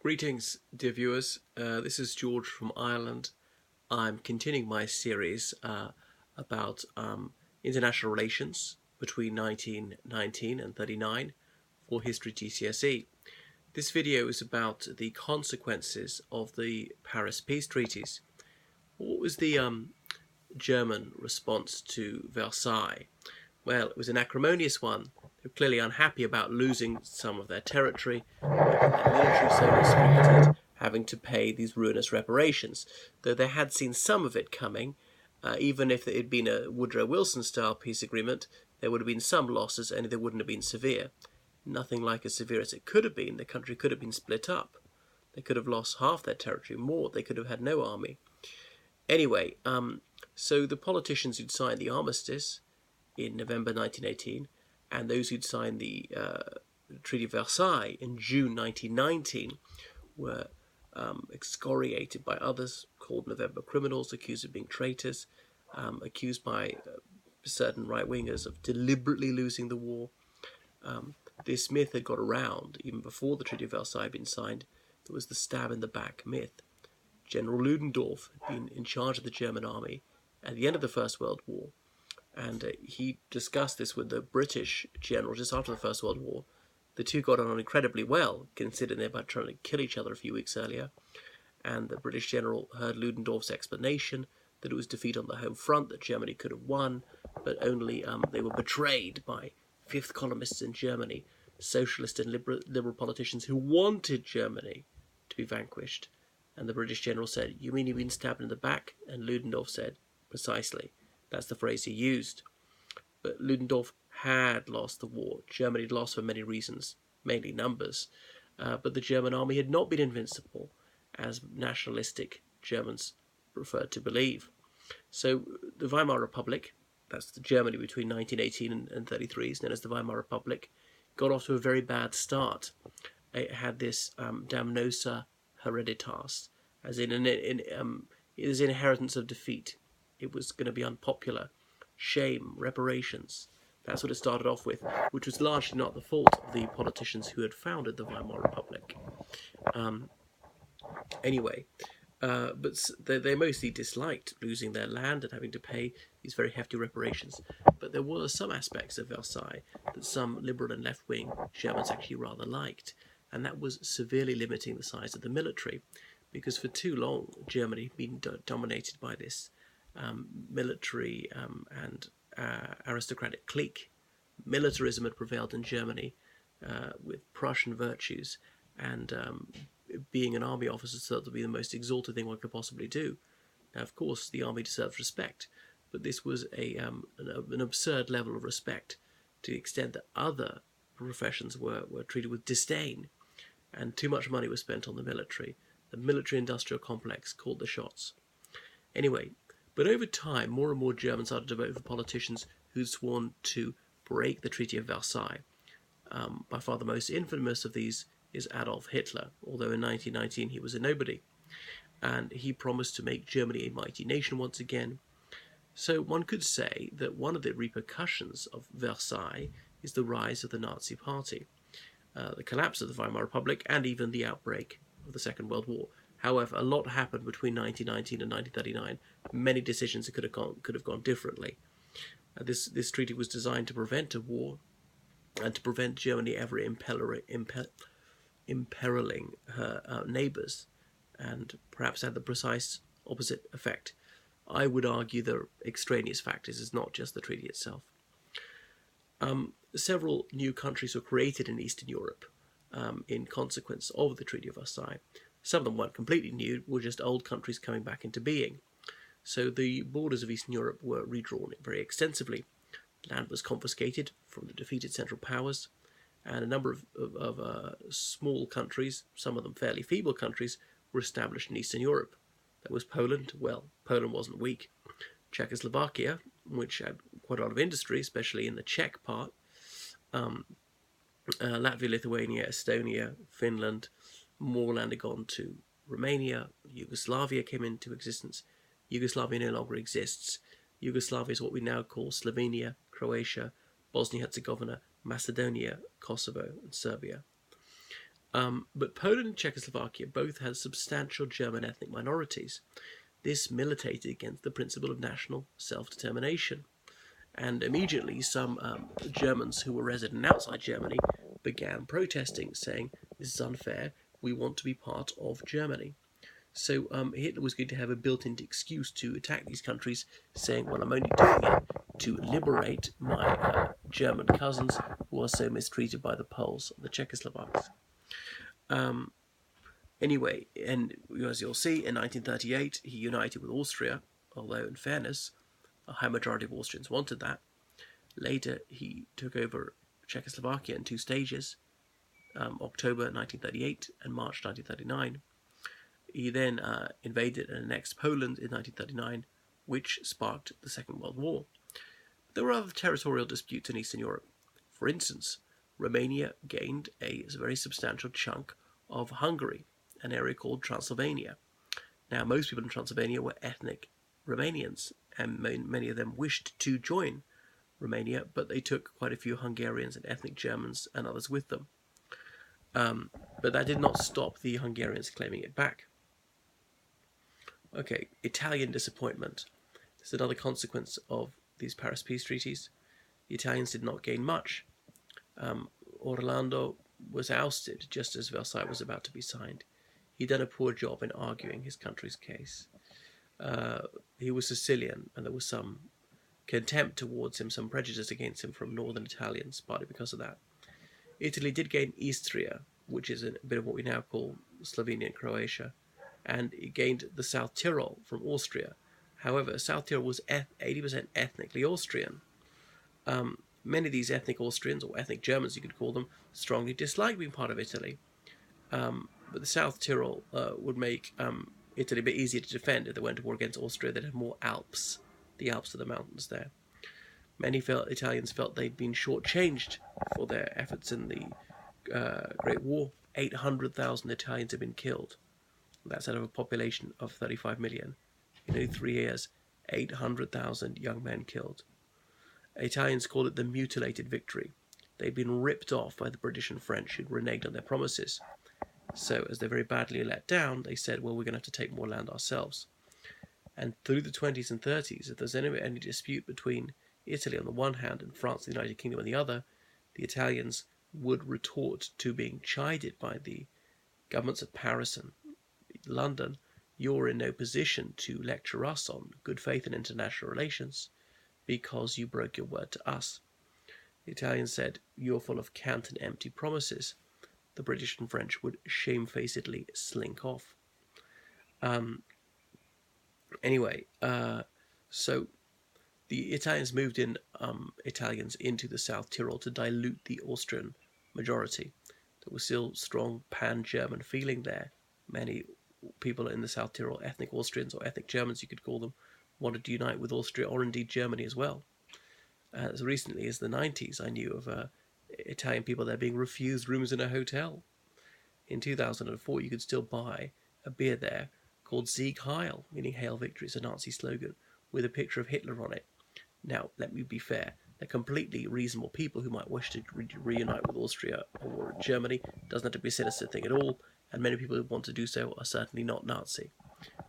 Greetings, dear viewers. This is George from Ireland. I'm continuing my series about international relations between 1919 and 39 for History GCSE. This video is about the consequences of the Paris Peace Treaties. What was the German response to Versailles? Well, it was an acrimonious one. They were clearly unhappy about losing some of their territory, having their military so restricted, having to pay these ruinous reparations. Though they had seen some of it coming, even if it had been a Woodrow Wilson-style peace agreement, there would have been some losses, and they wouldn't have been severe. Nothing like as severe as it could have been. The country could have been split up. They could have lost half their territory, more. They could have had no army. Anyway, so the politicians who'd signed the armistice in November 1918, and those who'd signed the Treaty of Versailles in June 1919 were excoriated by others, called November criminals, accused of being traitors, accused by certain right-wingers of deliberately losing the war. This myth had got around even before the Treaty of Versailles had been signed. There was the stab-in-the-back myth. General Ludendorff had been in charge of the German army at the end of the First World War, and he discussed this with the British general just after the First World War. The two got on incredibly well, considering they were about trying to kill each other a few weeks earlier. And the British general heard Ludendorff's explanation that it was defeat on the home front, that Germany could have won, but only they were betrayed by fifth columnists in Germany, socialist and liberal politicians who wanted Germany to be vanquished. And the British general said, "You mean you've been stabbed in the back?" And Ludendorff said, "Precisely." That's the phrase he used. But Ludendorff had lost the war. Germany had lost for many reasons, mainly numbers. But the German army had not been invincible, as nationalistic Germans preferred to believe. So the Weimar Republic, that's the Germany between 1918 and 33, is known as the Weimar Republic, got off to a very bad start. It had this damnosa hereditas, as in it is inheritance of defeat. It was going to be unpopular. Shame, reparations. That's what it started off with, which was largely not the fault of the politicians who had founded the Weimar Republic. But they mostly disliked losing their land and having to pay these very hefty reparations. But there were some aspects of Versailles that some liberal and left-wing Germans actually rather liked, and that was severely limiting the size of the military, because for too long Germany had been dominated by this military and aristocratic clique. Militarism had prevailed in Germany with Prussian virtues, and being an army officer thought to be the most exalted thing one could possibly do. Now, of course, the army deserves respect, but this was an absurd level of respect to the extent that other professions were treated with disdain, and too much money was spent on the military. The military-industrial complex called the shots. Anyway, but over time, more and more Germans started to vote for politicians who'd sworn to break the Treaty of Versailles. By far the most infamous of these is Adolf Hitler, although in 1919 he was a nobody. And he promised to make Germany a mighty nation once again. So one could say that one of the repercussions of Versailles is the rise of the Nazi Party, the collapse of the Weimar Republic, and even the outbreak of the Second World War. However, a lot happened between 1919 and 1939. Many decisions could have gone differently. This treaty was designed to prevent a war and to prevent Germany ever imperiling her neighbours, and perhaps had the precise opposite effect. I would argue there are extraneous factors, it's not just the treaty itself. Several new countries were created in Eastern Europe in consequence of the Treaty of Versailles. Some of them weren't completely new, were just old countries coming back into being. So the borders of Eastern Europe were redrawn very extensively. Land was confiscated from the defeated Central Powers, and a number of small countries, some of them fairly feeble countries, were established in Eastern Europe. There was Poland. Well, Poland wasn't weak. Czechoslovakia, which had quite a lot of industry, especially in the Czech part. Latvia, Lithuania, Estonia, Finland. More land had gone to Romania. Yugoslavia came into existence. Yugoslavia no longer exists. Yugoslavia is what we now call Slovenia, Croatia, Bosnia-Herzegovina, Macedonia, Kosovo, and Serbia. But Poland and Czechoslovakia both had substantial German ethnic minorities. This militated against the principle of national self-determination. And immediately some Germans who were resident outside Germany began protesting, saying, "This is unfair, we want to be part of Germany." So Hitler was going to have a built-in excuse to attack these countries, saying, "Well, I'm only doing it to liberate my German cousins who are so mistreated by the Poles and the Czechoslovaks." Anyway, and as you'll see, in 1938 he united with Austria, although in fairness, a high majority of Austrians wanted that. Later, he took over Czechoslovakia in two stages, October 1938 and March 1939. He then invaded and annexed Poland in 1939, which sparked the Second World War. There were other territorial disputes in Eastern Europe. For instance, Romania gained a very substantial chunk of Hungary, an area called Transylvania. Now, most people in Transylvania were ethnic Romanians, and many of them wished to join Romania, but they took quite a few Hungarians and ethnic Germans and others with them. But that did not stop the Hungarians claiming it back. Okay, Italian disappointment. This is another consequence of these Paris peace treaties. The Italians did not gain much. Orlando was ousted just as Versailles was about to be signed. He'd done a poor job in arguing his country's case. He was Sicilian, and there was some contempt towards him, some prejudice against him from northern Italians, partly because of that. Italy did gain Istria, which is a bit of what we now call Slovenia and Croatia, and it gained the South Tyrol from Austria. However, South Tyrol was 80% ethnically Austrian. Many of these ethnic Austrians, or ethnic Germans you could call them, strongly disliked being part of Italy. But the South Tyrol would make Italy a bit easier to defend if they went to war against Austria. They'd have more Alps. The Alps are the mountains there. Many Italians felt they'd been shortchanged for their efforts in the Great War. 800,000 Italians had been killed. That's out of a population of 35 million. In only 3 years, 800,000 young men killed. Italians called it the mutilated victory. They'd been ripped off by the British and French who'd reneged on their promises. So, as they're very badly let down, they said, well, we're going to have to take more land ourselves. And through the 20s and 30s, if there's any dispute between Italy on the one hand and France and the United Kingdom on the other, the Italians would retort to being chided by the governments of Paris and London. You're in no position to lecture us on good faith and international relations because you broke your word to us. The Italians said, you're full of cant and empty promises. The British and French would shamefacedly slink off. So the Italians moved in Italians into the South Tyrol to dilute the Austrian majority. There was still strong pan-German feeling there. Many people in the South Tyrol, ethnic Austrians or ethnic Germans you could call them, wanted to unite with Austria or indeed Germany as well. As recently as the 90s, I knew of Italian people there being refused rooms in a hotel. In 2004, you could still buy a beer there called Sieg Heil, meaning Hail Victory. It's a Nazi slogan with a picture of Hitler on it. Now, let me be fair. They're completely reasonable people who might wish to reunite with Austria or Germany. It doesn't have to be a sinister thing at all, and many people who want to do so are certainly not Nazi.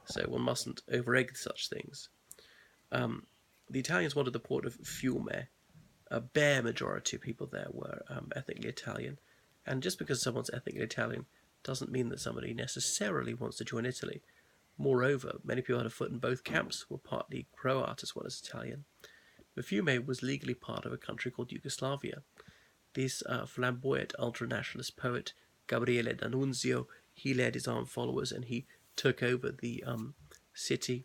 So one mustn't over-egg such things. The Italians wanted the port of Fiume. A bare majority of people there were ethnically Italian, and just because someone's ethnically Italian doesn't mean that somebody necessarily wants to join Italy. Moreover, many people had a foot in both camps, were partly Croat as well as Italian. But Fiume was legally part of a country called Yugoslavia. This flamboyant ultra-nationalist poet, Gabriele D'Annunzio, he led his armed followers and he took over the city.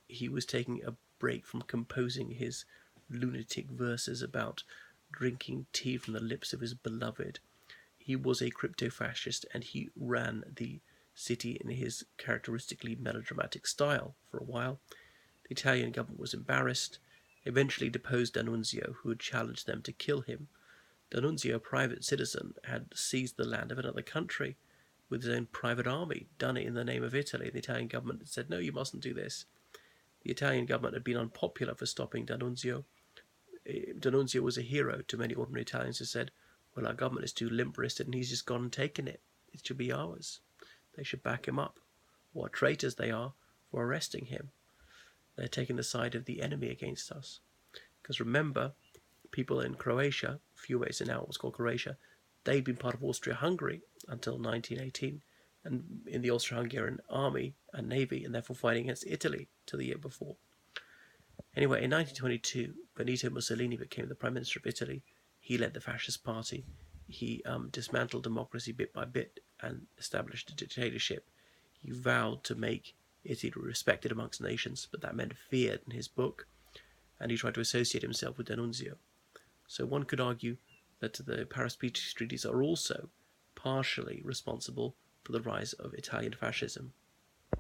He was taking a break from composing his lunatic verses about drinking tea from the lips of his beloved. He was a crypto-fascist and he ran the city in his characteristically melodramatic style for a while. The Italian government was embarrassed, eventually deposed D'Annunzio, who had challenged them to kill him. D'Annunzio, a private citizen, had seized the land of another country with his own private army, done it in the name of Italy. The Italian government had said, no, you mustn't do this. The Italian government had been unpopular for stopping D'Annunzio. D'Annunzio was a hero to many ordinary Italians who said, well, our government is too limp-wristed and he's just gone and taken it. It should be ours. They should back him up. What traitors they are for arresting him. They're taking the side of the enemy against us. Because remember, people in Croatia, a few ways in now what's called Croatia, they'd been part of Austria-Hungary until 1918, and in the Austro-Hungarian army and navy, and therefore fighting against Italy to the year before. Anyway, in 1922, Benito Mussolini became the Prime Minister of Italy. He led the fascist party. He dismantled democracy bit by bit and established a dictatorship. He vowed to make Italy respected amongst nations, but that meant feared in his book, and he tried to associate himself with D'Annunzio. So one could argue that the Paris Peace Treaties are also partially responsible for the rise of Italian fascism.